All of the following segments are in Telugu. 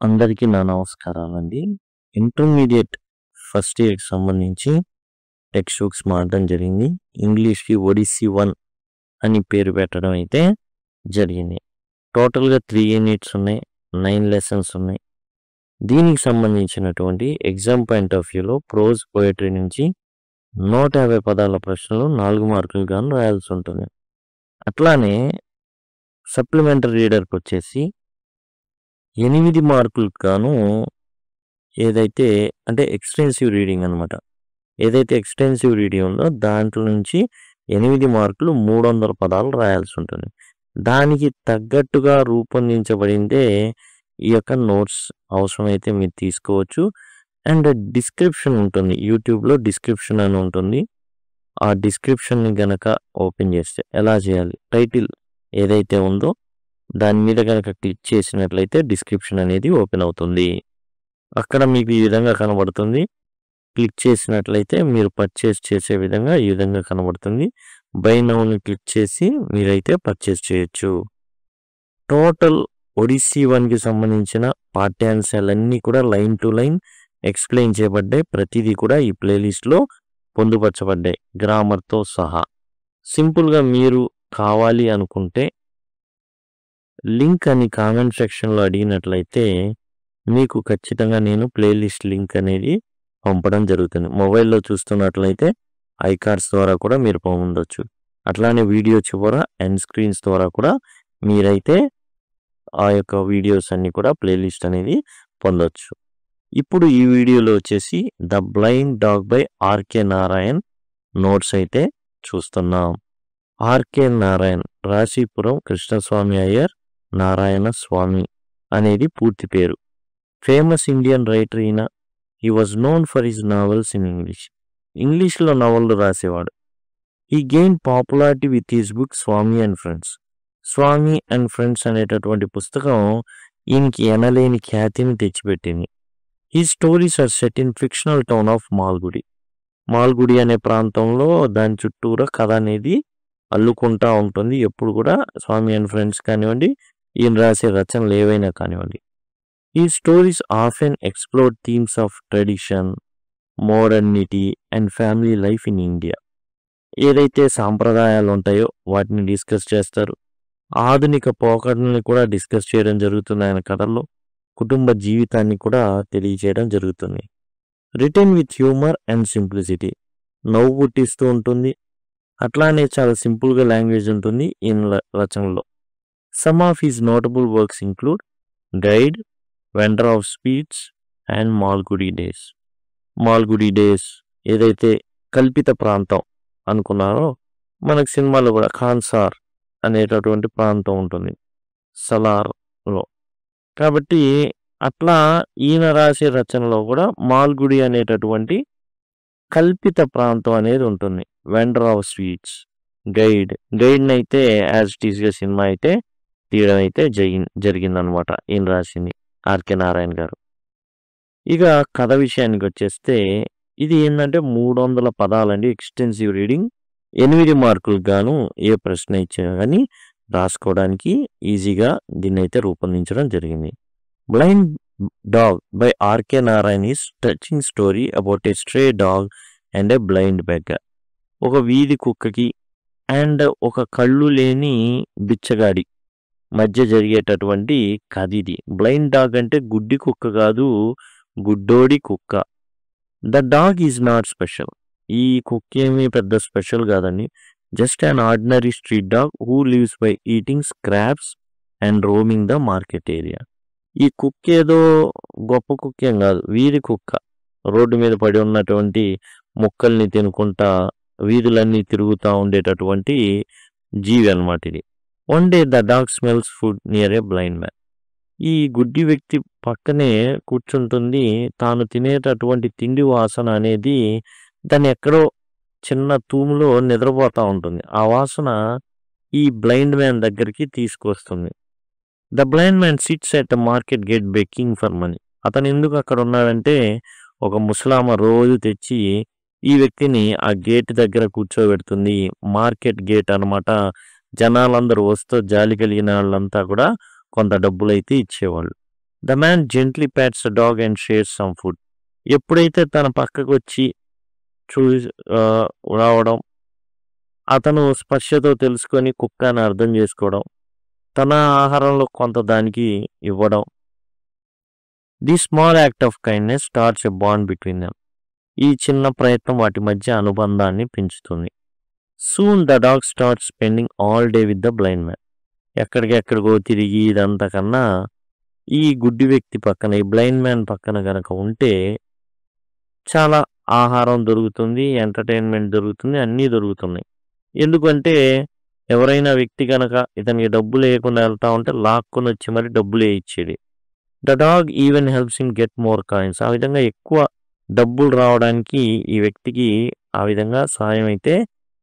అందరికీ నా నమస్కారాలండి. ఇంటర్మీడియేట్ ఫస్ట్ ఇయర్‌కి సంబంధించి టెక్స్ట్ బుక్స్ మారడం జరిగింది. ఇంగ్లీష్‌కి ఒడిస్సీ 1 అని పేరు పెట్టడం అయితే జరిగింది. టోటల్‌గా 3 యూనిట్స్ ఉన్నాయి. 9 లెసన్స్ ఉన్నాయి. దీనికి సంబంధించినటువంటి ఎగ్జామ్ పాయింట్ ఆఫ్ వ్యూలో ప్రోజ్ పోయెట్రీ నుంచి 150 పదాల ప్రశ్నలు 4 మార్కులు గాను రాయాల్సి ఉంటుంది. అట్లానే సప్లిమెంటరీ రీడర్‌కొచ్చేసి 8 మార్కులకు గాను ఏదైతే అంటే ఎక్స్‌టెన్సివ్ రీడింగ్ అనమాట. ఏదైతే ఎక్స్‌టెన్సివ్ రీడింగ్ ఉందో దాంట్లో నుంచి 8 మార్కులు 300 పదాలు రాయాల్సి ఉంటుంది. దానికి తగ్గట్టుగా రూపొందించబడిందే ఈ యొక్క నోట్స్. అవసరమైతే మీరు తీసుకోవచ్చు. అండ్ డిస్క్రిప్షన్ ఉంటుంది. యూట్యూబ్‌లో డిస్క్రిప్షన్ అని ఉంటుంది. ఆ డిస్క్రిప్షన్‌ని గనక ఓపెన్ చేస్తే ఎలా చేయాలి? టైటిల్ ఏదైతే ఉందో దాని మీద గనక క్లిక్ చేసినట్లయితే డిస్క్రిప్షన్ అనేది ఓపెన్ అవుతుంది. అక్కడ మీకు ఈ విధంగా కనబడుతుంది. క్లిక్ చేసినట్లయితే మీరు పర్చేస్ చేసే విధంగా ఈ విధంగా కనబడుతుంది. బై నౌని క్లిక్ చేసి మీరైతే పర్చేస్ చేయొచ్చు. టోటల్ ఒడిస్సీ 1కి సంబంధించిన పాఠ్యాంశాలన్నీ కూడా లైన్ టు లైన్ ఎక్స్‌ప్లెయిన్ చేయబడ్డాయి. ప్రతిదీ కూడా ఈ ప్లేలిస్ట్‌లో పొందుపరచబడ్డాయి గ్రామర్‌తో సహా. సింపుల్‌గా మీరు కావాలి అనుకుంటే లింక్ అని కామెంట్ సెక్షన్‌లో అడిగినట్లయితే మీకు ఖచ్చితంగా నేను ప్లేలిస్ట్ లింక్ అనేది పంపడం జరుగుతుంది. మొబైల్‌లో చూస్తున్నట్లయితే ఐకార్డ్స్ ద్వారా కూడా మీరు పొందొచ్చు. అట్లానే వీడియో చివర ఎండ్ స్క్రీన్స్ ద్వారా కూడా మీరైతే ఆ యొక్క వీడియోస్ అన్నీ కూడా ప్లేలిస్ట్ అనేది పొందొచ్చు. ఇప్పుడు ఈ వీడియోలో వచ్చేసి 'the blind dog' by RK Narayan notes అయితే చూస్తున్నాం. ఆర్‌కే నారాయణ్ రాశీపురం కృష్ణస్వామి అయ్యర్ నారాయణ స్వామి అనేది పూర్తి పేరు. ఫేమస్ ఇండియన్ రైటర్ ఈయన. He was known for his novels in English. ఇంగ్లీష్‌లో నవలలు రాసేవాడు. He gained popularity with his book 'Swami and friends'. 'Swami and friends' అనేటటువంటి పుస్తకం ఈయనకి ఎనలేని ఖ్యాతిని తెచ్చిపెట్టింది. His stories are set in fictional town of Malgudi. Malgudi అనే ప్రాంతంలో దాని చుట్టూరా కథ అనేది అల్లుకుంటా ఉంటుంది. ఎప్పుడు కూడా 'స్వామి అండ్ ఫ్రెండ్స్' కానివ్వండి, ఈయన రాసే రచనలు ఏవైనా కానివ్వండి. ఈ stories often explore themes of tradition, modernity and family life in India. ఏదైతే సాంప్రదాయాలు ఉంటాయో వాటిని డిస్కస్ చేస్తారు. ఆధునిక పోకడల్ని కూడా డిస్కస్ చేయడం జరుగుతుంది ఆయన కథల్లో. కుటుంబ జీవితాన్ని కూడా తెలియజేయడం జరుగుతుంది. Written with humour and simplicity. నవ్వు పుట్టిస్తూ ఉంటుంది. అట్లానే చాలా సింపుల్‌గా లాంగ్వేజ్ ఉంటుంది ఈయన రచనలో. Some of his notable works include 'guide', 'vendor of speeches' and 'Malgudi days'. 'Malgudi days' ఏదైతే కల్పిత ప్రాంతం అనుకున్నారో మనకు సినిమాలో కూడా 'ఖాన్సార్' అనేటటువంటి ప్రాంతం ఉంటుంది సలార్‌లో. కాబట్టి అట్లా ఈయన రాసే రచనలో కూడా మాల్గుడి అనేటటువంటి కల్పిత ప్రాంతం అనేది ఉంటుంది. 'Vendor of sweets', 'guide'. గైడ్‌నైతే యాజ్ ఇట్ ఈస్‌గా సినిమా అయితే తీయడం అయితే జరిగిందనమాట. ఈయన రాసింది ఆర్‌కే నారాయణ్ గారు. ఇక కథ విషయానికి వచ్చేస్తే ఇది ఏందంటే 300 పదాలండి. Extensive reading. 8 మార్కులకు గాను ఏ ప్రశ్న ఇచ్చినా గానీ రాసుకోవడానికి ఈజీగా దీన్నైతే రూపొందించడం జరిగింది. 'Blind dog' by RK Narayan is touching story about a stray dog and a blind beggar. ఒక వీధి కుక్కకి అండ్ ఒక కళ్ళు లేని బిచ్చగాడి మధ్య జరిగేటటువంటి కథ ఇది. బ్లైండ్ డాగ్ అంటే గుడ్డి కుక్క కాదు, గుడ్డోడి కుక్క. The dog is not special. ఈ కుక్క ఏమీ పెద్ద స్పెషల్ కాదండి. Just an ordinary street dog who lives by eating scraps and roaming the market area. ఈ కుక్క ఏదో గొప్ప కుక్క ఏం కాదు, వీధి కుక్క. రోడ్డు మీద పడి ఉన్నటువంటి ముక్కల్ని తినుకుంటా వీధులన్నీ తిరుగుతూ ఉండేటటువంటి జీవి అన్నమాట ఇది. One day the dog smells food near a blind man. ఈ గుడ్డి వ్యక్తి పక్కనే కూర్చుంటుంది. తాను తినేటటువంటి తిండి వాసన అనేది దాన్ని ఎక్కడో చిన్న తూములో నిద్రపోతూ ఉంటుంది. ఆ వాసన ఈ బ్లైండ్ మ్యాన్ దగ్గరికి తీసుకొస్తుంది. The blind man sits at the market gate begging for money. అతను ఎందుకు అక్కడ ఉన్నాడంటే ఒక ముసలామ రోజు తెచ్చి ఈ వ్యక్తిని ఆ గేట్ దగ్గర కూర్చోబెడుతుంది. మార్కెట్ గేట్ అనమాట. జనాలందరూ వస్తూ జాలి కలిగిన వాళ్ళంతా కూడా కొంత డబ్బులైతే ఇచ్చేవాళ్ళు. The man gently pets the dog and shares some food. ఎప్పుడైతే తన పక్కకు వచ్చి చూ రావడం, అతను స్పర్శతో తెలుసుకొని కుక్కని అర్థం చేసుకోవడం, తన ఆహారంలో కొంత దానికి ఇవ్వడం. The small act of kindness starts a bond between them. ఈ చిన్న ప్రయత్నం వాటి మధ్య అనుబంధాన్ని పెంచుతుంది. Soon the dog start spending all day with the blind man. ఎక్కడికెక్కడికో తిరిగి ఇదంతా కన్నా ఈ గుడ్డి వ్యక్తి పక్కన, ఈ బ్లైండ్ మ్యాన్ పక్కన కనుక ఉంటే చాలా ఆహారం దొరుకుతుంది, ఎంటర్టైన్మెంట్ దొరుకుతుంది, అన్నీ దొరుకుతున్నాయి. ఎందుకంటే ఎవరైనా వ్యక్తి కనుక ఇతనికి డబ్బులు వేయకుండా వెళ్తా ఉంటే లాక్కొని వచ్చి మరి డబ్బులు వేయించేది. The dog even helps him get more coins. ఆ విధంగా ఎక్కువ డబ్బులు రావడానికి ఈ వ్యక్తికి ఆ విధంగా సహాయం అయితే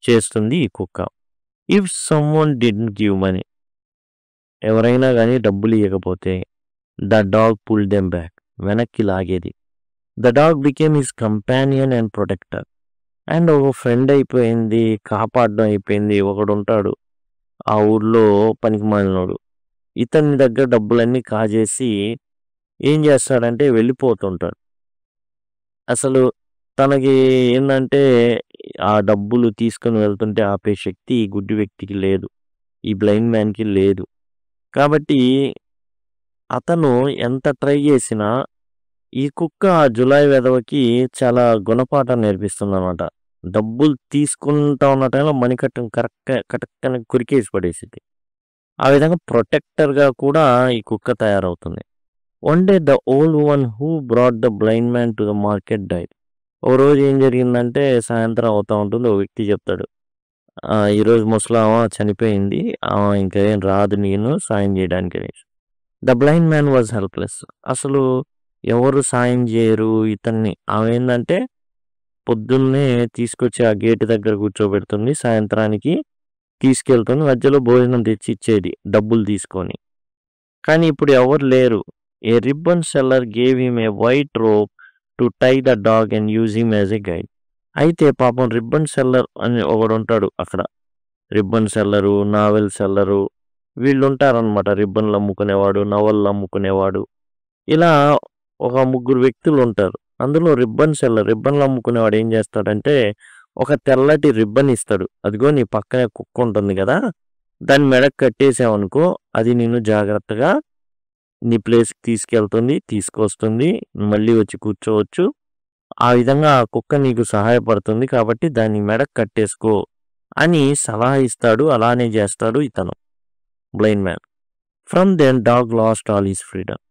చేస్తుంది ఈ కుక్క. If someone didn't give money, ఎవరైనా కానీ డబ్బులు ఇవ్వకపోతే the dog pull them back, వెనక్కి లాగేది. The dog became his companion and protector. And ఒక ఫ్రెండ్ అయిపోయింది, కాపాడడం అయిపోయింది. ఒకడు ఉంటాడు ఆ ఊర్లో పనికి మాలినోడు, ఇతని దగ్గర డబ్బులన్నీ కాజేసి ఏం చేస్తాడంటే వెళ్ళిపోతుంటాడు. అసలు తనకి ఏంటంటే ఆ డబ్బులు తీసుకుని వెళ్తుంటే ఆపే శక్తి ఈ గుడ్డి వ్యక్తికి లేదు, ఈ బ్లైండ్ మ్యాన్కి లేదు. కాబట్టి అతను ఎంత ట్రై చేసినా ఈ కుక్క ఆ జులాయి వెధవకి చాలా గుణపాఠం నేర్పిస్తుంది అనమాట. డబ్బులు తీసుకుంటా ఉన్న టైంలో మణికట్టును కరెక్ట్గా కురికేసి పడేసింది. ఆ విధంగా ప్రొటెక్టర్గా కూడా ఈ కుక్క తయారవుతుంది. One day the old one who brought the blind man to the market died. ఓ రోజు ఏం జరిగిందంటే సాయంత్రం అవుతా ఉంటుంది, ఒక వ్యక్తి చెప్తాడు, ఈరోజు ముసలామా చనిపోయింది, ఇంకా ఏం రాదు నేను సాయం చేయడానికి అనేసి. The blind man was helpless. అసలు ఎవరు సాయం చేయరు ఇతన్ని. ఆమె ఏంటంటే పొద్దున్నే తీసుకొచ్చి ఆ గేటు దగ్గర కూర్చోబెడుతుంది, సాయంత్రానికి తీసుకెళ్తుంది, మధ్యలో భోజనం తెచ్చి ఇచ్చేది డబ్బులు తీసుకొని. కానీ ఇప్పుడు ఎవరు లేరు. A ribbon seller gave him a white rope to tie the dog and use him as a guide. అయితే పాపం రిబ్బన్ సెల్లర్ అని ఒకడు ఉంటాడు అక్కడ. రిబ్బన్ సెల్లరు, నావెల్ సెల్లరు, వీళ్ళు ఉంటారనమాట. రిబ్బన్లు అమ్ముకునేవాడు, నవళ్ళు అమ్ముకునేవాడు, ఇలా ఒక ముగ్గురు వ్యక్తులు ఉంటారు. అందులో రిబ్బన్ సెల్లర్, రిబ్బన్లు అమ్ముకునేవాడు ఏం చేస్తాడంటే ఒక తెల్లటి రిబ్బన్ ఇస్తాడు. అదిగో నీ పక్కనే కుక్క ఉంటుంది కదా, దాన్ని మెడకు కట్టేసావనుకో అది నిన్ను జాగ్రత్తగా నీ ప్లేస్కి తీసుకెళ్తుంది, తీసుకొస్తుంది, మళ్ళీ వచ్చి కూర్చోవచ్చు. ఆ విధంగా ఆ కుక్క నీకు సహాయపడుతుంది, కాబట్టి దాన్ని మెడకు కట్టేసుకో అని సలహా ఇస్తాడు. అలానే చేస్తాడు ఇతను blind man. From then dog lost all his freedom.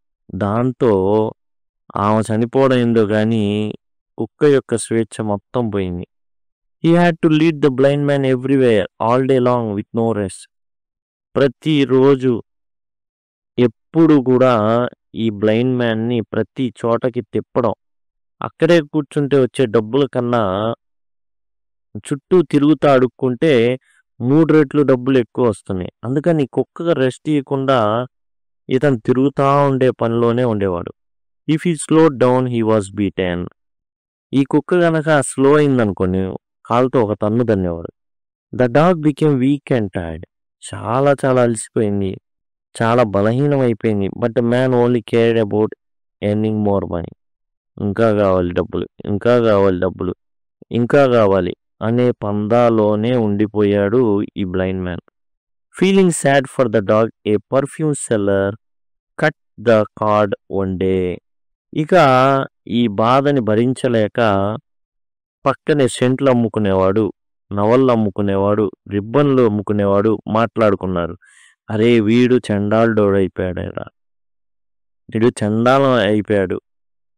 దాంతో ఆమె చనిపోవడం ఏందో కానీ కుక్క యొక్క స్వేచ్ఛ మొత్తం పోయింది. He had to lead the blind man everywhere all day long with no rest. ప్రతిరోజు ఎప్పుడు కూడా ఈ బ్లైండ్ మ్యాన్ని ప్రతి చోటకి తిప్పడం. అక్కడే కూర్చుంటే వచ్చే డబ్బుల కన్నా చుట్టూ తిరుగుతూ అడుక్కుంటే 3 రెట్లు డబ్బులు ఎక్కువ వస్తున్నాయి. అందుకని కుక్కగా రెస్ట్ ఇవ్వకుండా ఇతను తిరుగుతూ ఉండే పనిలోనే ఉండేవాడు. If he slow down he was beaten. ఈ కుక్క కనుక స్లో అయిందనుకోని కాలుతో ఒక తన్ను తన్నేవాడు. The dog became weak and tired. చాలా చాలా అలసిపోయింది, చాలా బలహీనం అయిపోయింది. But man only cared about earning more money. ఇంకా కావాలి డబ్బులు, ఇంకా కావాలి డబ్బులు, ఇంకా కావాలి అనే పందాలోనే ఉండిపోయాడు ఈ blind man. Feeling sad for the dog, A perfume seller cut the card one day. ఇక ఈ బాధని భరించలేక పక్కనే సెంట్లు అమ్ముకునేవాడు, నవళ్ళు అమ్ముకునేవాడు, రిబ్బన్లు అమ్ముకునేవాడు మాట్లాడుకున్నారు. అరే వీడు చండాలుడోడైపోయాడా, వీడు చండాలం అయిపోయాడు.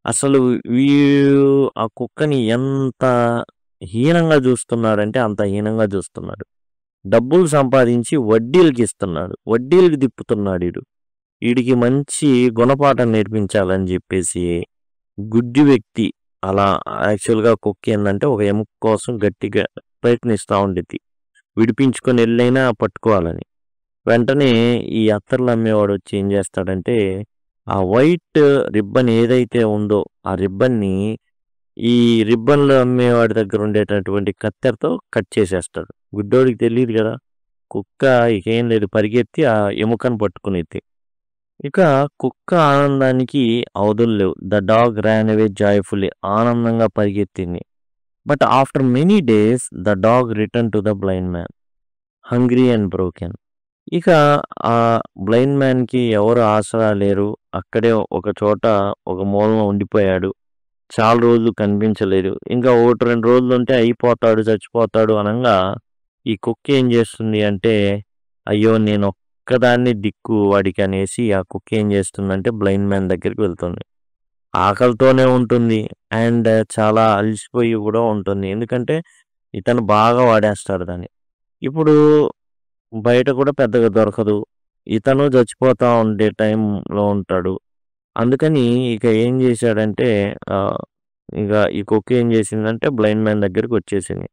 అసలు వీడు ఆ కుక్కని ఎంత హీనంగా చూస్తున్నాడంటే అంత హీనంగా చూస్తున్నాడు. డబ్బులు సంపాదించి వడ్డీలకి ఇస్తున్నాడు, వడ్డీలకి తిప్పుతున్నాడు. వీడికి మంచి గుణపాఠం నేర్పించాలని చెప్పేసి గుడ్డి వ్యక్తి అలా యాక్చువల్గా కుక్క ఏంటంటే ఒక ఎముక కోసం గట్టిగా ప్రయత్నిస్తూ ఉండేది, విడిపించుకొని వెళ్ళైనా పట్టుకోవాలని. వెంటనే ఈ అత్తర్లు అమ్మేవాడు వచ్చి ఏం చేస్తాడంటే ఆ వైట్ రిబ్బన్ ఏదైతే ఉందో ఆ రిబ్బన్ని ఈ రిబ్బన్లు అమ్మేవాడి దగ్గర ఉండేటటువంటి కత్తెరతో కట్ చేసేస్తాడు. గుడ్డోడికి తెలియదు కదా, కుక్క ఇకేం లేదు, పరిగెత్తి ఆ ఎముకను పట్టుకునేది. ఇక కుక్క ఆనందానికి అవధులు లేవు. The dog ran away joyfully ఆనందంగా పరిగెత్తింది. But after many days the dog return to the blind man hungry and broken. ఇక ఆ బ్లైండ్ మ్యాన్‌కి ఎవరు ఆసరా లేరు. అక్కడే ఒక చోట ఒక మూలన ఉండిపోయాడు. చాలా రోజులు కనిపించలేదు. ఇంకా 1, 2 రోజులుంటే అయిపోతాడు, చచ్చిపోతాడు అనంగా ఈ కుక్క ఏం చేస్తుంది అంటే, అయ్యో! నేనొక్కదాన్నే దిక్కు వాడికనేసి ఆ కుక్క ఏం చేస్తుందంటే బ్లైండ్ మ్యాన్ దగ్గరికి వెళ్తుంది. ఆకలితోనే ఉంటుంది. అండ్ చాలా అలసిపోయి కూడా ఉంటుంది. ఎందుకంటే ఇతను బాగా వాడేస్తాడు దాన్ని. ఇప్పుడు బయట కూడా పెద్దగా దొరకదు. ఇతను చచ్చిపోతా ఉండే టైంలో ఉంటాడు. అందుకని ఇక ఏం చేశాడంటే ఇక ఈ కుక్క ఏం చేసిందంటే బ్లైండ్ మ్యాన్ దగ్గరికొచ్చేసింది.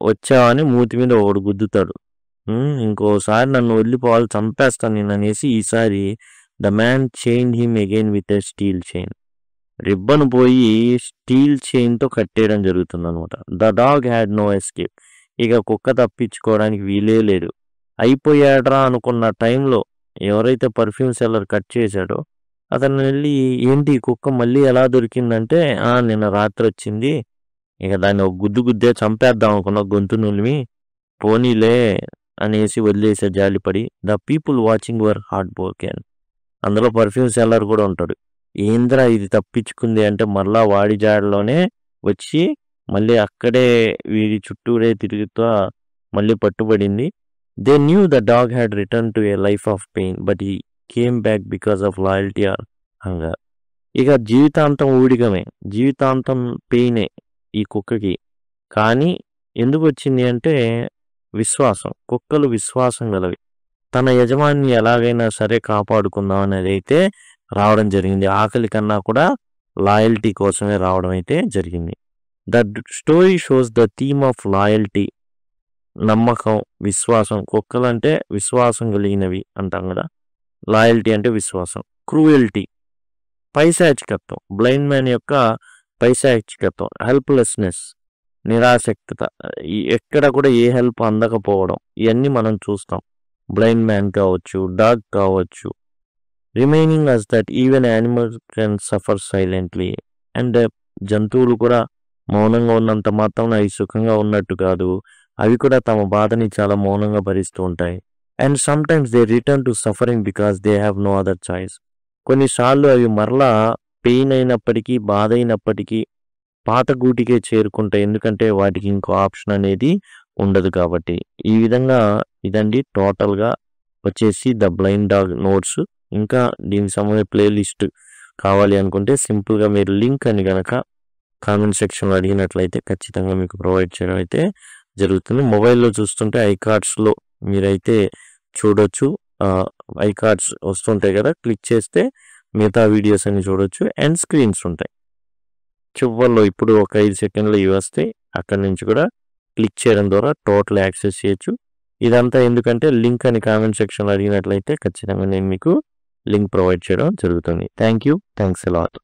వచ్చావని మూతి మీద ఒకడు గుద్దుతాడు. ఇంకోసారి నన్ను వదిలిపోవాలి చంపేస్తాను నిన్ననేసి ఈసారి the man chained him again with a steel chain. Ribbon పోయి స్టీల్ చైన్‌తో కట్టేయడం జరుగుతుందనమాట. The dog had no escape. ఇక కుక్క తప్పించుకోవడానికి వీలే లేదు. అయిపోయాడురా అనుకున్న టైంలో ఎవరైతే పర్ఫ్యూమ్ సెల్లర్ కట్ చేశాడో అతను వెళ్ళి ఏంటి ఈ కుక్క మళ్ళీ ఎలా దొరికిందంటే, నిన్న రాత్రొచ్చింది. ఇక దాన్ని ఒక గుద్దు గుద్దే చంపేద్దాం అనుకున్న గొంతు నులిమి. పోనీలే అనేసి వదిలేసా జాలిపడి. The people watching were heart broken. అందులో పర్ఫ్యూమ్ సెల్లర్ కూడా ఉంటాడు. ఏందిరా ఇది తప్పించుకుంది అంటే మరలా వాడి జాడలోనే వచ్చి మళ్ళీ అక్కడే వీడి చుట్టూరే తిరుగుతా మళ్ళీ పట్టుబడింది. They knew the dog had return to a life of pain but he came back because of loyalty or hunger. ఇక జీవితాంతం ఊడిగమే, జీవితాంతం పెయినే ఈ కుక్కకి. కానీ ఎందుకు వచ్చింది అంటే విశ్వాసం. కుక్కలు విశ్వాసం గలవి. తన యజమానిని ఎలాగైనా సరే కాపాడుకుందాం అనేది అయితే రావడం జరిగింది. ఆకలి కన్నా కూడా లాయల్టీ కోసమే రావడం అయితే జరిగింది. The story shows the theme of loyalty. నమ్మకం, విశ్వాసం. కుక్కలంటే విశ్వాసం కలిగినవి అంటాం కదా. లాయల్టీ అంటే విశ్వాసం. క్రూయల్టీ పైశాచికత్వం. బ్లైండ్ మ్యాన్ యొక్క పైశాచికత్వం. హెల్ప్లెస్నెస్ నిరాసక్తత. ఎక్కడ కూడా ఏ హెల్ప్ అందకపోవడం. ఇవన్నీ మనం చూస్తాం. బ్లైండ్ మ్యాన్ కావచ్చు, డాగ్ కావచ్చు. Reminding us that even animals can suffer silently. And జంతువులు కూడా మౌనంగా ఉన్నంత మాత్రం అవి సుఖంగా ఉన్నట్టు కాదు. అవి కూడా తమ బాధని చాలా మౌనంగా భరిస్తూ ఉంటాయి. And sometimes they return to suffering because they have no other choice. కొన్నిసార్లు అవి మరలా పెయిన్ అయినప్పటికీ, బాధ అయినప్పటికీ పాత గూటికే చేరుకుంటాయి. ఎందుకంటే వాటికి ఇంకో ఆప్షన్ అనేది ఉండదు కాబట్టి. ఈ విధంగా ఇదండి టోటల్గా వచ్చేసి ద బ్లైండ్ డాగ్ నోట్స్. ఇంకా దీనికి సంబంధించిన ప్లేలిస్ట్ కావాలి అనుకుంటే సింపుల్గా మీరు లింక్ అని కనుక కామెంట్ సెక్షన్లో అడిగినట్లయితే ఖచ్చితంగా మీకు ప్రొవైడ్ చేయడం అయితే జరుగుతుంది. మొబైల్లో చూస్తుంటే ఐకార్డ్స్లో మీరైతే చూడొచ్చు. ఐకార్డ్స్ వస్తుంటాయి కదా, క్లిక్ చేస్తే మిగతా వీడియోస్ అన్ని చూడొచ్చు. అండ్ స్క్రీన్స్ ఉంటాయి చివర్లో. ఇప్పుడు ఒక 5 సెకండ్లు ఇవి వస్తాయి. అక్కడి నుంచి కూడా క్లిక్ చేయడం ద్వారా టోటల్ యాక్సెస్ చేయొచ్చు. ఇదంతా ఎందుకంటే లింక్ అని కామెంట్ సెక్షన్లో అడిగినట్లయితే ఖచ్చితంగా నేను మీకు లింక్ ప్రొవైడ్ చేయడం జరుగుతుంది. Thank you. Thanks a lot.